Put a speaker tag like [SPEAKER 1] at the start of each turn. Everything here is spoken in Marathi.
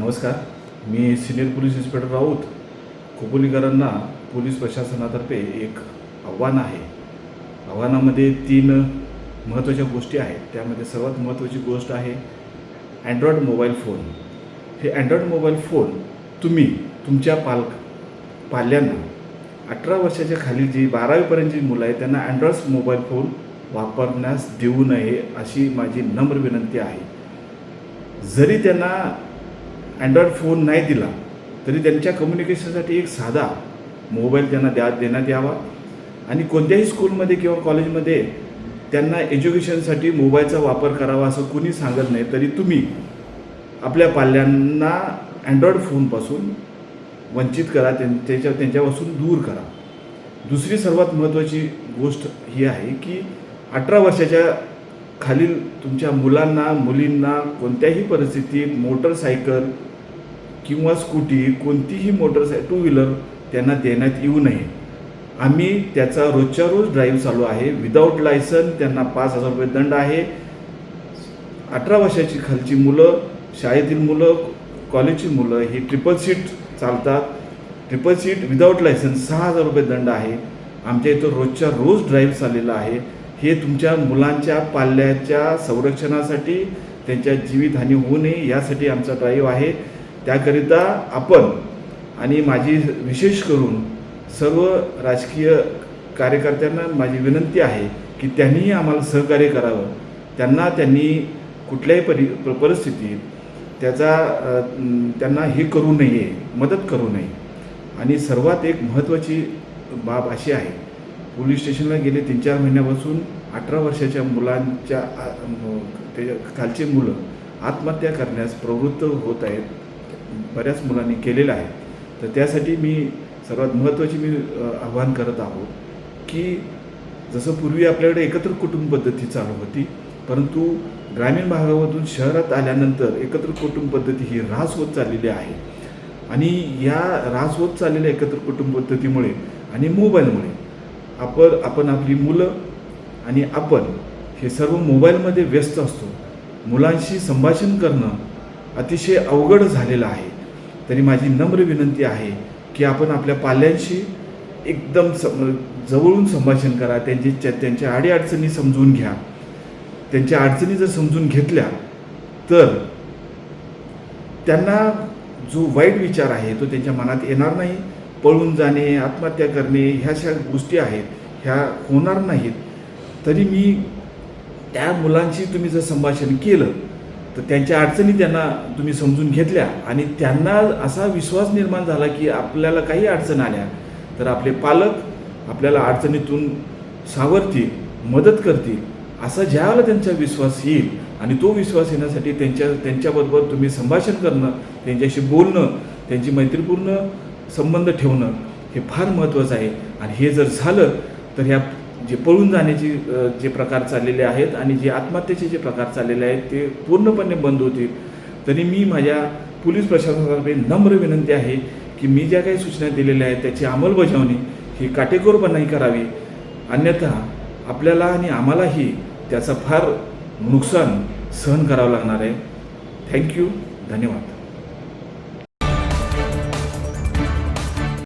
[SPEAKER 1] नमस्कार. मी सिनियर पोलीस इन्स्पेक्टर राऊत. खोपोलीकरांना पोलीस प्रशासनातर्फे एक आव्हान आहे. आव्हानामध्ये 3 महत्त्वाच्या गोष्टी आहेत. त्यामध्ये सर्वात महत्त्वाची गोष्ट आहे अँड्रॉईड मोबाईल फोन. हे अँड्रॉईड मोबाईल फोन तुम्ही तुमच्या पाल्यांना 18 वर्षाच्या खाली जी 12वीपर्यंतची मुलं आहेत त्यांना अँड्रॉईड मोबाईल फोन वापरण्यास देऊ नये अशी माझी नम्र विनंती आहे. जरी त्यांना अँड्रॉईड फोन नाही दिला तरी त्यांच्या कम्युनिकेशनसाठी एक साधा मोबाईल त्यांना देण्यात यावा. आणि कोणत्याही स्कूलमध्ये किंवा कॉलेजमध्ये त्यांना एज्युकेशनसाठी मोबाईलचा वापर करावा असं कुणी सांगत नाही, तरी तुम्ही आपल्या पाल्यांना अँड्रॉईड फोनपासून वंचित करा, त्यांच्यापासून दूर करा. दुसरी सर्वात महत्त्वाची गोष्ट ही आहे की 18 वर्षाच्या खालील तुमच्या मुलांना मुलींना कोणत्याही परिस्थितीत मोटरसायकल किंवा स्कूटी कोणतीही टू व्हीलर त्यांना देण्यात येऊ नये. आम्ही त्याचा रोजच्या रोज ड्राईव्ह चालू आहे. विदाऊट लायसन त्यांना 5,000 रुपये दंड आहे. 18 वर्षाची खालची मुलं, शाळेतील मुलं, कॉलेजची मुलं ही ट्रिपल सीट चालतात. ट्रिपल सीट विदाऊट लायसन्स 6,000 रुपये दंड आहे. आमच्या इथं रोजच्या रोज ड्राईव्ह चाललेला आहे. हे तुमच्या मुलांच्या पाल्याच्या संरक्षणासाठी, त्यांच्या जीवितहानी होऊ नये यासाठी आमचा ड्राईव्ह आहे. त्याकरिता आपण आणि माझी विशेष करून सर्व राजकीय कार्यकर्त्यांना माझी विनंती आहे की त्यांनीही आम्हाला सहकार्य करावं. त्यांनी कुठल्याही परिस्थितीत त्यांना हे करू नये, मदत करू नये. आणि सर्वात एक महत्त्वाची बाब अशी आहे, पोलीस स्टेशनला गेले 3-4 महिन्यापासून 18 वर्षाच्या मुलांच्या खालचे मुलं आत्महत्या करण्यास प्रवृत्त होत आहेत. बऱ्याच मुलांनी केलेलं आहे. तर त्यासाठी मी सर्वात महत्त्वाची आव्हान करत आहोत की जसं पूर्वी आपल्याकडे एकत्र कुटुंब पद्धती चालू होती, परंतु ग्रामीण भागामधून शहरात आल्यानंतर एकत्र कुटुंब पद्धती ही ऱ्हास होत चाललेली आहे. आणि या ऱ्हास होत चाललेल्या एकत्र कुटुंब पद्धतीमुळे आणि मोबाईलमुळे आपण आपली मुलं आणि आपण हे सर्व मोबाईलमध्ये व्यस्त असतो. मुलांशी संभाषण करणं अतिशय अवघड झालेलं आहे. तरी माझी नम्र विनंती आहे की आपण आपल्या पाल्यांशी एकदम जवळून संभाषण करा. त्यांच्या अडीअडचणी समजून घ्या. त्यांच्या अडचणी जर समजून घेतल्या तर त्यांना जो वाईट विचार आहे तो त्यांच्या मनात येणार नाही. पळून जाणे, आत्महत्या करणे ह्या अशा गोष्टी आहेत ह्या होणार नाहीत. तरी मी त्या मुलांशी तुम्ही जर संभाषण केलं तर त्यांच्या अडचणी त्यांना तुम्ही समजून घेतल्या आणि त्यांना असा विश्वास निर्माण झाला की आपल्याला काही अडचण आल्या तर आपले पालक आपल्याला अडचणीतून सावरतील, मदत करतील, असा ज्यावेळेला त्यांचा विश्वास येईल. आणि तो विश्वास येण्यासाठी त्यांच्याबरोबर तुम्ही संभाषण करणं, त्यांच्याशी बोलणं, त्यांची मैत्रीपूर्ण संबंध ठेवणं हे फार महत्त्वाचं आहे. आणि हे जर झालं तर ह्या जे पळून जाण्याचे जे प्रकार चाललेले आहेत आणि जे आत्महत्येचे जे प्रकार चाललेले आहेत ते पूर्णपणे बंद होतील. तरी मी माझ्या पोलीस प्रशासनाकडे नम्र विनंती आहे की मी ज्या काही सूचना दिलेल्या आहेत त्याची अंमलबजावणी ही काटेकोरपणाने करावी. अन्यथा आपल्याला आणि आम्हालाही त्याचा फार नुकसान सहन करावं लागणार आहे. थँक्यू. धन्यवाद.